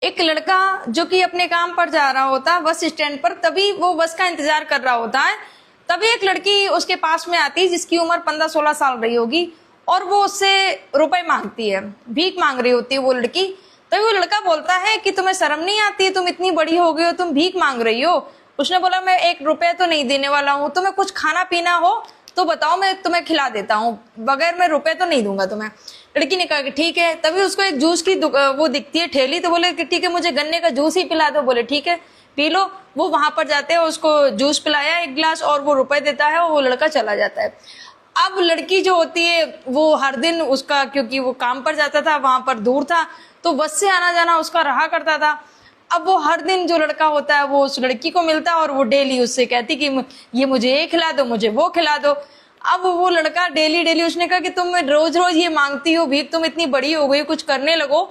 एक लड़का जो कि अपने काम पर जा रहा होता है बस स्टैंड पर, तभी वो बस का इंतजार कर रहा होता है। तभी एक लड़की उसके पास में आती है जिसकी उम्र 15-16 साल रही होगी और वो उससे रुपए मांगती है, भीख मांग रही होती है वो लड़की। तभी वो लड़का बोलता है कि तुम्हें शर्म नहीं आती, तुम इतनी बड़ी हो गई हो, तुम भीख मांग रही हो। उसने बोला मैं 1 रुपया तो नहीं देने वाला हूँ, तुम्हें कुछ खाना पीना हो तो बताओ, मैं तुम्हें खिला देता हूँ, बगैर मैं रुपए तो नहीं दूंगा तुम्हें। लड़की ने कहा कि ठीक है। तभी उसको एक जूस की वो दिखती है ठेली, तो बोले कि ठीक है मुझे गन्ने का जूस ही पिला दो। बोले ठीक है पी लो। वो वहां पर जाते हैं, उसको जूस पिलाया 1 गिलास और वो रुपए देता है और वो लड़का चला जाता है। अब लड़की जो होती है वो हर दिन उसका, क्योंकि वो काम पर जाता था वहां पर दूर था तो बस से आना जाना उसका रहा करता था। अब वो हर दिन जो लड़का होता है वो उस लड़की को मिलता और वो डेली उससे कहती कि ये मुझे ये खिला दो, मुझे वो खिला दो। अब वो लड़का डेली डेली, उसने कहा कि तुम रोज रोज ये मांगती हो भीख, तुम इतनी बड़ी हो गई, कुछ करने लगो।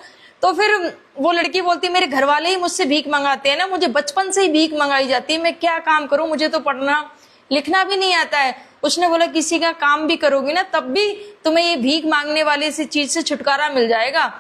तो फिर वो लड़की बोलती मेरे घर वाले ही मुझसे भीख मंगाते हैं ना, मुझे बचपन से ही भीख मंगाई जाती है, मैं क्या काम करूं, मुझे तो पढ़ना लिखना भी नहीं आता है। उसने बोला किसी का काम भी करोगी ना तब भी तुम्हें ये भीख मांगने वाली सी चीज से छुटकारा मिल जाएगा।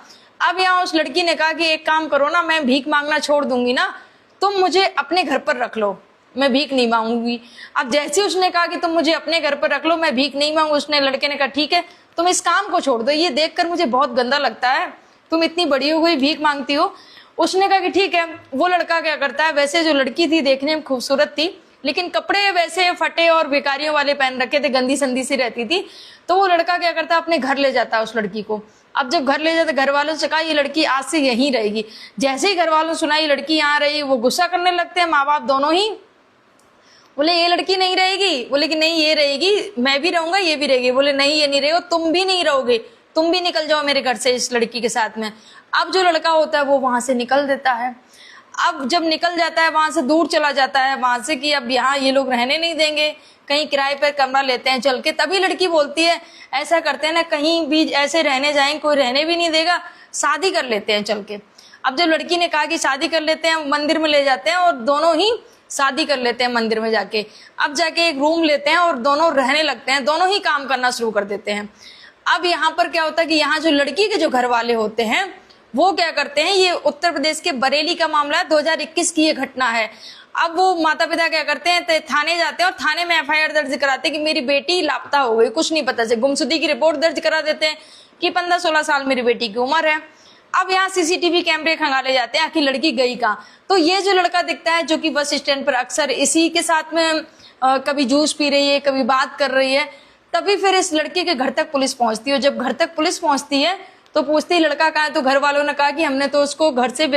अब यहाँ उस लड़की ने कहा कि एक काम करो ना, मैं भीख मांगना छोड़ दूंगी ना, तुम मुझे अपने घर पर रख लो, मैं भीख नहीं मांगूंगी। अब जैसे उसने कहा कि तुम मुझे अपने घर पर रख लो, मैं भीख नहीं मांगू, उसने लड़के ने कहा ठीक है तुम इस काम को छोड़ दो, ये देखकर मुझे बहुत गंदा लगता है, तुम इतनी बड़ी हो गई भीख मांगती हो। उसने कहा कि ठीक है। वो लड़का क्या करता है, वैसे जो लड़की थी देखने में खूबसूरत थी लेकिन कपड़े वैसे फटे और भिखारियों वाले पहन रखे थे, गंदी संदी सी रहती थी। तो वो लड़का क्या करता है अपने घर ले जाता है उस लड़की को। अब जब घर ले जाते घर वालों से कहा ये लड़की आज से यहीं रहेगी। जैसे ही घर वालों ने सुना ये लड़की यहाँ रही, वो गुस्सा करने लगते हैं माँ बाप दोनों ही। बोले ये लड़की नहीं रहेगी, बोले कि नहीं ये रहेगी, मैं भी रहूंगा ये भी रहेगी। बोले नहीं ये नहीं रहेगा, तुम भी नहीं रहोगे, तुम भी निकल जाओ मेरे घर से इस लड़की के साथ में। अब जो लड़का होता है वो वहां से निकल देता है। अब जब निकल जाता है वहां से, दूर चला जाता है वहां से कि अब यहाँ ये लोग रहने नहीं देंगे, कहीं किराए पर कमरा लेते हैं चल के। तभी लड़की बोलती है ऐसा करते हैं ना, कहीं भी ऐसे रहने जाएंगे कोई रहने भी नहीं देगा, शादी कर लेते हैं चल के। अब जब लड़की ने कहा कि शादी कर लेते हैं, मंदिर में ले जाते हैं और दोनों ही शादी कर लेते हैं मंदिर में जाके। अब जाके एक रूम लेते हैं और दोनों रहने लगते हैं, दोनों ही काम करना शुरू कर देते हैं। अब यहाँ पर क्या होता है कि यहाँ जो लड़की के जो घर वाले होते हैं वो क्या करते हैं, ये उत्तर प्रदेश के बरेली का मामला है, 2021 की ये घटना है। अब वो माता पिता क्या करते हैं, थाने जाते हैं और थाने में FIR दर्ज कराते हैं कि मेरी बेटी लापता हो गई, कुछ नहीं पता चला, गुमशुदगी की रिपोर्ट दर्ज करा देते हैं कि 15-16 साल मेरी बेटी की उम्र है। अब यहाँ CCTV कैमरे खंगाले जाते हैं कि लड़की गई कहाँ। तो ये जो लड़का दिखता है जो कि बस स्टैंड पर अक्सर इसी के साथ में कभी जूस पी रही है, कभी बात कर रही है। तभी फिर इस लड़के के घर तक पुलिस पहुंचती है। जब घर तक पुलिस पहुंचती है तो पूछती है लड़का कहाँ है, तो घर वालों ने कहा कि हमने तो उसको घर से